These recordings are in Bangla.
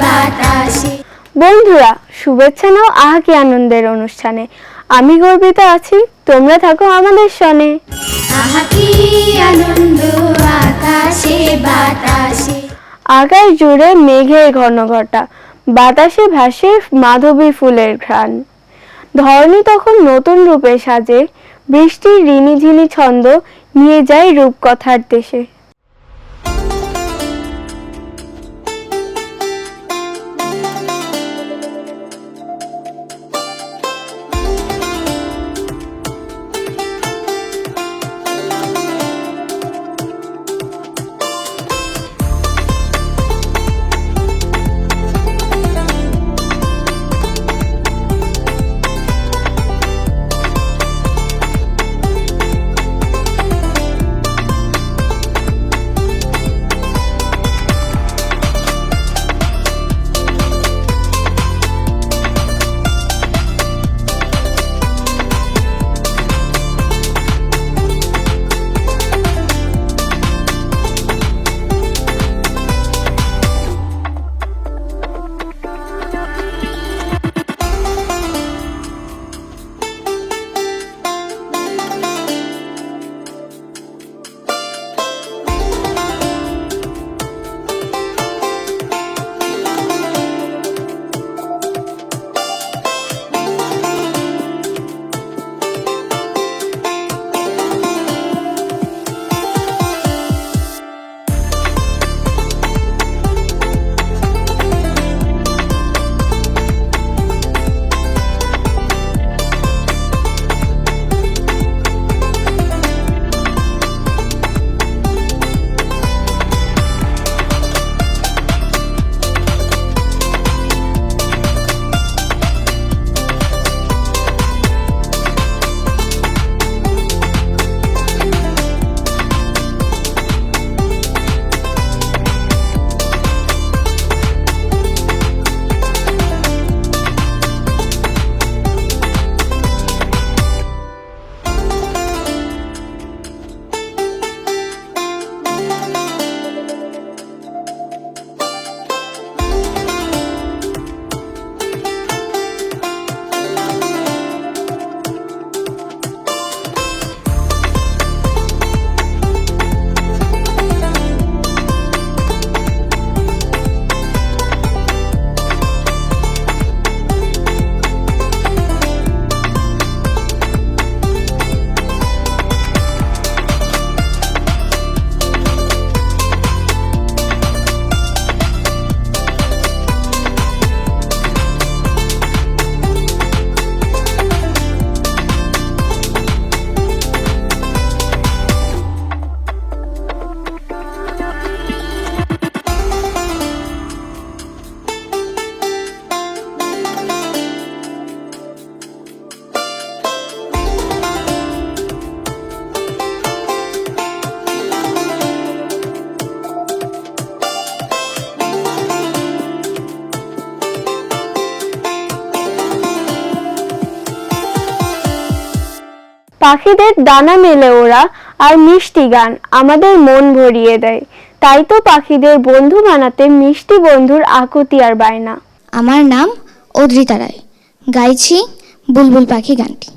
বাতাসে। বন্ধুরা, শুভেচ্ছা নাও আহা কি আনন্দের অনুষ্ঠানে। আমি গর্বিত আছি, তোমরা থাকো আমাদের সনে। আহা কি আনন্দ আকাশে বাতাসে। আকাশ জুড়ে মেঘের ঘনঘটা, বাতাসে ভাসে মাধবী ফুলের ঘ্রাণ। ধরণী তখন নতুন রূপে সাজে, বৃষ্টির রিনিঝিনি ছন্দ নিয়ে যায় রূপকথার দেশে। পাখিদের ডানা মেলে ওরা, আর মিষ্টি গান আমাদের মন ভরিয়ে দেয়। তাই তো পাখিদের বন্ধু বানাতে মিষ্টি বন্ধুর আকুতি আর বায়না। আমার নাম অদ্রিতা রায়, গাইছি বুলবুল পাখি গানটি।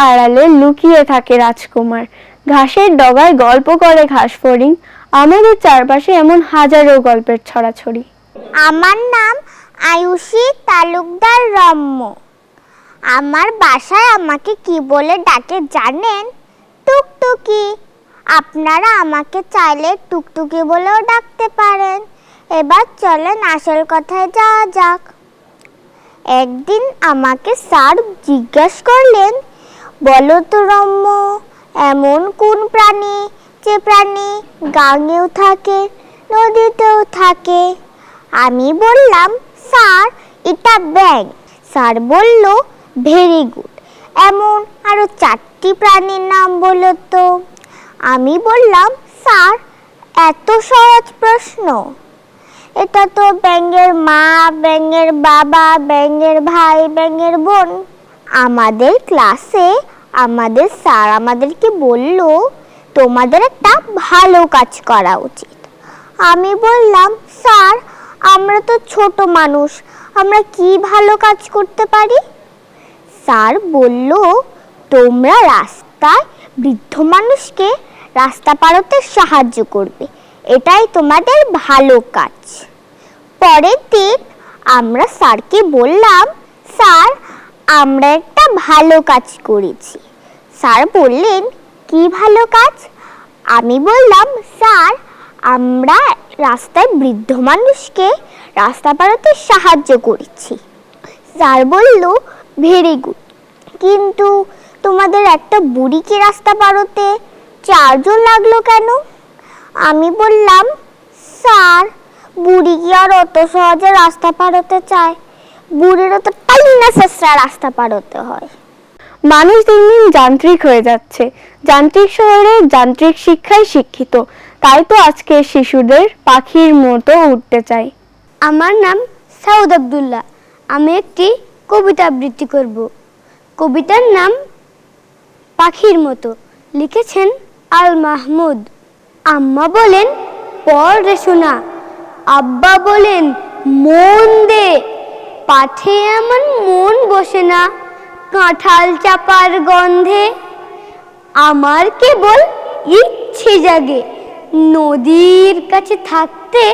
আড়ালে লুকিয়ে থাকে রাজকুমার, ঘাসের ডগায় গল্প করে ঘাস ফড়িং। আমাদের চারপাশে এমন হাজারো গল্পের ছড়াছড়ি। আমার নাম আয়ুষী তালুকদার রম্য। আমার বাসায় আমাকে কি বলে ডাকে জানেন? টুকটুকি। আপনারা আমাকে চাইলে টুকটুকি বলেও ডাকতে পারেন। এবার চলেন আসল কথায় যাওয়া যাক। একদিন আমাকে স্যার জিজ্ঞেস করলেন, বলো তো রম্য, এমন কোন প্রাণী যে প্রাণী গাঙেও থাকে নদীতেও থাকে? আমি বললাম, স্যার এটা ব্যাঙ। স্যার বলল, ভেরি গুড, এমন আরো 4টি প্রাণীর নাম বলো তো। আমি বললাম, স্যার এত সহজ প্রশ্ন? এটা তো ব্যাঙের মা, ব্যাঙের বাবা, ব্যাঙের ভাই, ব্যাঙের বোন। আমাদের ক্লাসে আমাদের স্যার আমাদেরকে বলল, তোমাদের একটা ভালো কাজ করা উচিত। আমি বললাম, স্যার আমরা তো ছোট মানুষ, আমরা কি ভালো কাজ করতে পারি? স্যার বলল, তোমরা রাস্তায় বৃদ্ধ মানুষকে রাস্তা পারতে সাহায্য করবে, এটাই তোমাদের ভালো কাজ। পরের দিন আমরা স্যারকে বললাম, স্যার আমরা একটা ভালো কাজ করেছি। স্যার বললেন, কি ভালো কাজ? আমি বললাম, স্যার আমরা রাস্তায় বৃদ্ধ মানুষকে রাস্তা পারাতে সাহায্য করেছি। স্যার বলল, ভেরি গুড, কিন্তু তোমাদের একটা বুড়িকে রাস্তা পারতে 4 জন লাগলো কেন? আমি বললাম, স্যার বুড়ি কি আর অত সহজে রাস্তা পারতে চায়? বুড়িরও তো টাইনা শেষরা রাস্তা পারতে হয়। মানুষ দিন দিন যান্ত্রিক হয়ে যাচ্ছে, যান্ত্রিক শহরে যান্ত্রিক শিক্ষায় শিক্ষিত, তাই তো আজকে শিশুদের পাখির মতো উঠতে চাই। আমার নাম সাউদ আব্দুল্লাহ। আমি একটি কবিতা আবৃত্তি করব। কবিতার নাম পাখির মতো, লিখেছেন আল মাহমুদ। আম্মা বলেন, পড় রে সোনা, আব্বা বলেন মন দে, পাঠে আমার মন বসে না কাঁঠাল চাপার গন্ধে। আমার কেবল ইচ্ছে জাগে নদীর কাছে থাকতে,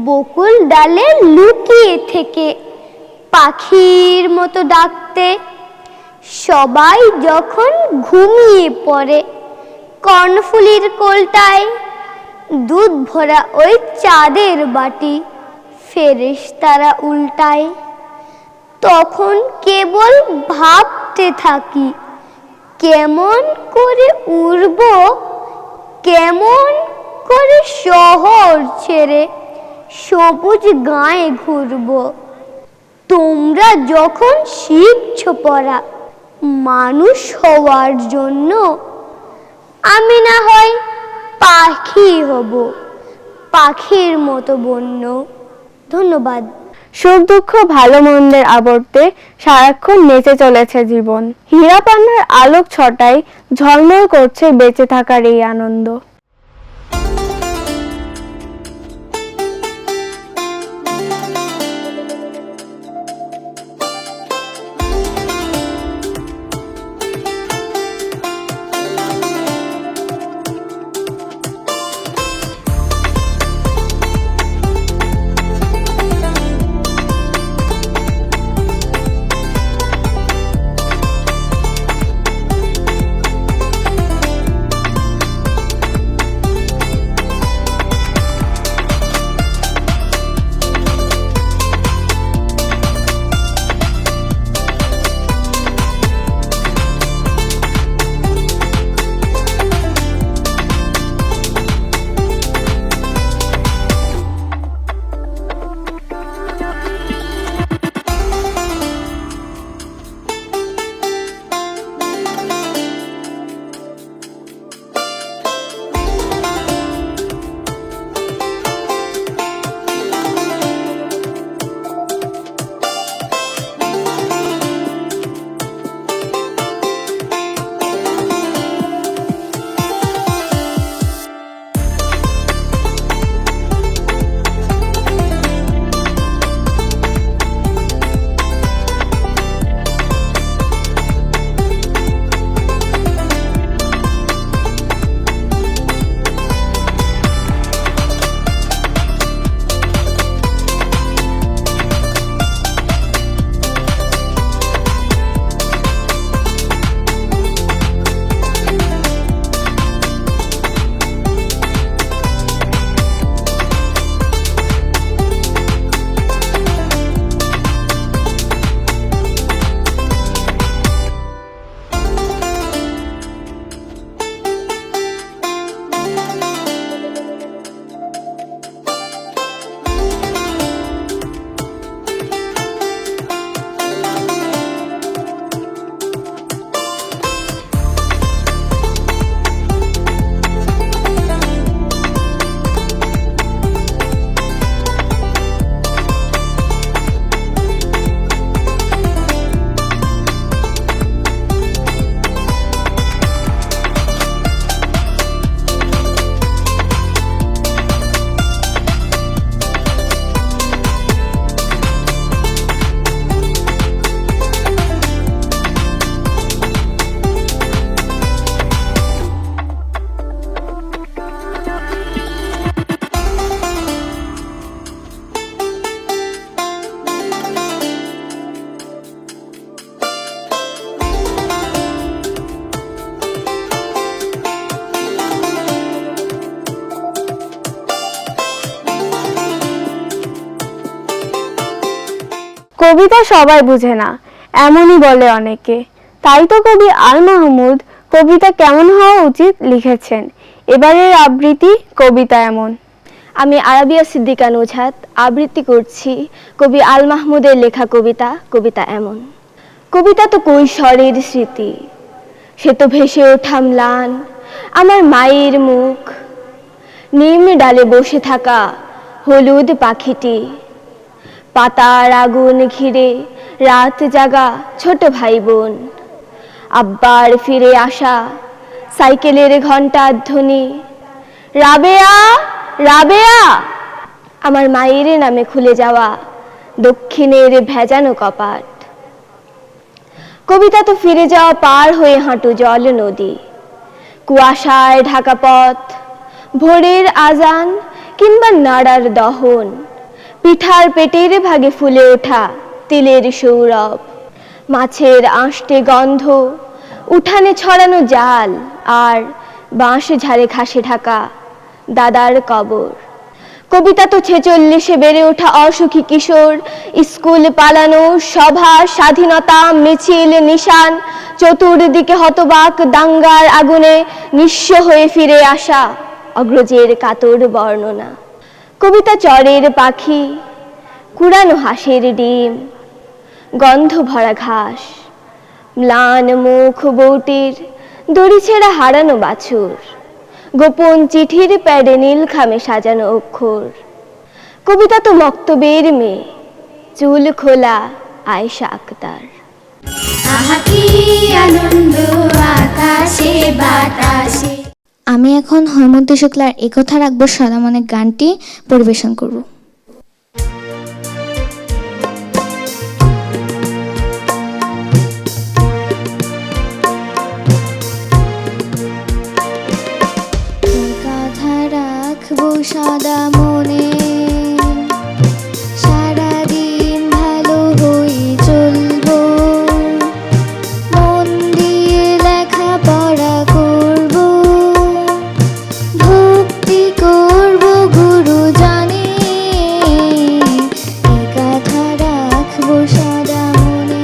বকুল ডালে লুকিয়ে থেকে পাখির মতো ডাকতে। সবাই যখন ঘুমিয়ে পড়ে কর্ণফুলীর কোলটায়, দুধ ভরা ওই চাঁদের বাটি ফেরেশতারা উল্টায়। তখন কেবল ভাবতে থাকি, কেমন করে উড়ব, কেমন করে শহর ছেড়ে সবুজ গায়ে ঘুরব। তোমরা যখন শিখছ পড়া মানুষ হওয়ার জন্য, আমি না হয় পাখি হব, পাখির মতো বন্য। ধন্যবাদ। সুখ দুঃখ ভালো মন্দের আবর্তে সারাক্ষণ নেচে চলেছে জীবন। হীরা পান্নার আলোক ছটায় ঝলমল করছে বেঁচে থাকার এই আনন্দ। কবিতা সবাই বুঝে না, এমনই বলে অনেকে। তাই তো কবি আল মাহমুদ কবিতা কেমন হওয়া উচিত লিখেছেন। এবারের আবৃত্তি কবিতা এমন। আমি আরাবিয়া সিদ্দিকা নুজহাত আবৃত্তি করছি কবি আল মাহমুদের লেখা কবিতা কবিতা এমন। কবিতা তো কৈশোরের স্মৃতি, সে তো ভেসে ওঠা ম্লান আমার মায়ের মুখ। নিম ডালে বসে থাকা হলুদ পাখিটি, পাতার আগুন ঘিরে রাত জাগা ছোট ভাই বোন। আব্বার ফিরে আসা সাইকেলের ঘণ্টার ধ্বনি, রাবেয়া রাবেয়া, আমার মায়ের নামে খুলে যাওয়া দক্ষিণের ভেজানো কপাট। কবিতা তো ফিরে যাওয়া পার হয়ে হাঁটু জল নদী, কুয়াশায় ঢাকা পথ, ভোরের আজান কিংবা নাড়ার দহন, পিঠার পেটের ভাগে ফুলে ওঠা তিলের সৌরভ, মাছের আঁশটে গন্ধ, উঠানে ছড়ানো জাল, আর বাঁশ ঝাড়ে ঘাসে ঢাকা দাদার কবর। কবিতা তো 46-এ বেড়ে ওঠা অসুখী কিশোর, স্কুল পালানো, সভা, স্বাধীনতা, মিছিল, নিশান, চতুর্দিকে হতবাক দাঙ্গার আগুনে নিঃস্ব হয়ে ফিরে আসা অগ্রজের কাতর বর্ণনা। কবিতা চরের পাখি, কুড়ানো হাঁসের ডিম, গন্ধ ভরা ঘাস, ম্লান মুখ বউটির, দড়ি ছেঁড়া হারানো বাছুর, গোপন চিঠির প্যাডে নীল খামে সাজানো অক্ষর। কবিতা তো মক্তবের মেয়ে, চুল খোলা আয়েশা আক্তার। আহা কি আনন্দ আকাশে বাতাসে। আমি এখন হৈমন্তী শুক্লার একথা রাখবো সাদা মনে গানটি পরিবেশন করব। কথা রাখবো সাদা মনে, সারাদিন ভালো হয়ে চলবো, মন দিয়ে লেখাপড়া করব, ভক্তি করব গুরু জানে, এ কথা রাখবো সাদা মনে।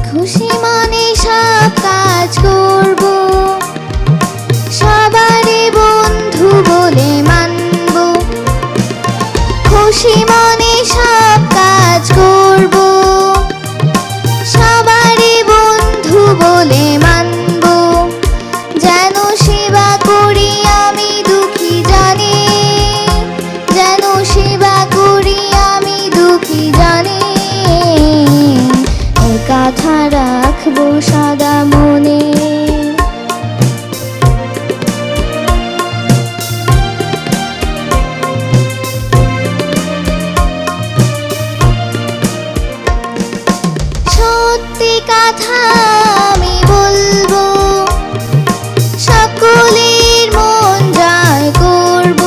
খুশি মনে সব কাজ করব, সবারই বন্ধু বলে মানব। খুশি মনে সব কাজ করব, সবারই বন্ধু বলে মানব। যেন সেবা করি আমি দুঃখী জানি, যেন সেবা করি আমি দুঃখী জানি, এ কথা রাখবো সাদা মনে। সত্যি কথা আমি বলবো, সকলের মন জয় করব।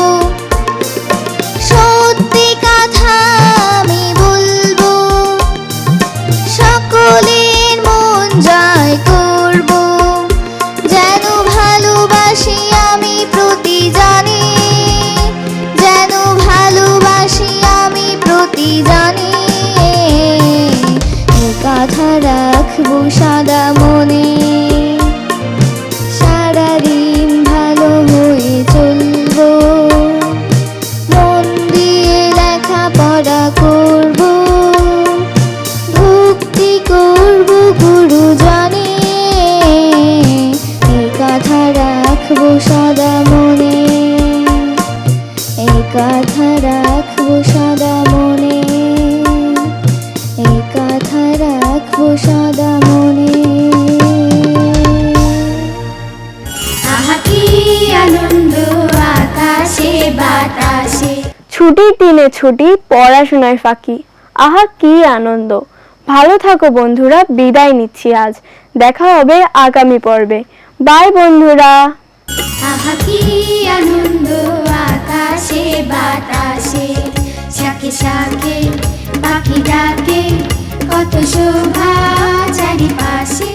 সত্যি কথা আমি বলবো, সকলের মন জয় করব। যেন ভালোবাসি আমি প্রতি জানি, যেন ভালোবাসি আমি প্রতি জানি, এ কথা রাখবো সাদা মনে। সারাদিন ভালো হয়ে চলবো, মন দিয়ে লেখাপড়া করব, ভক্তি করব গুরু জানে, এ কথা রাখবো সাদা মনে, এ কথা রাখবো সাদা মনে, এ কথা রাখবো সাদা মনে। আহা কি আনন্দ আকাশে বাতাসে। ছুটির দিনে ছুটি, পড়াশোনায় ফাঁকি, আহা কি আনন্দ। ভালো থাকো বন্ধুরা, বিদায় নিচ্ছি আজ। দেখা হবে আগামী পর্বে। বাই বন্ধুরা। আহা কি আনন্দ আকাশে বাতাসে, শাকে শাকে পাখি ডাকে, কত শোভা চারিপাশে।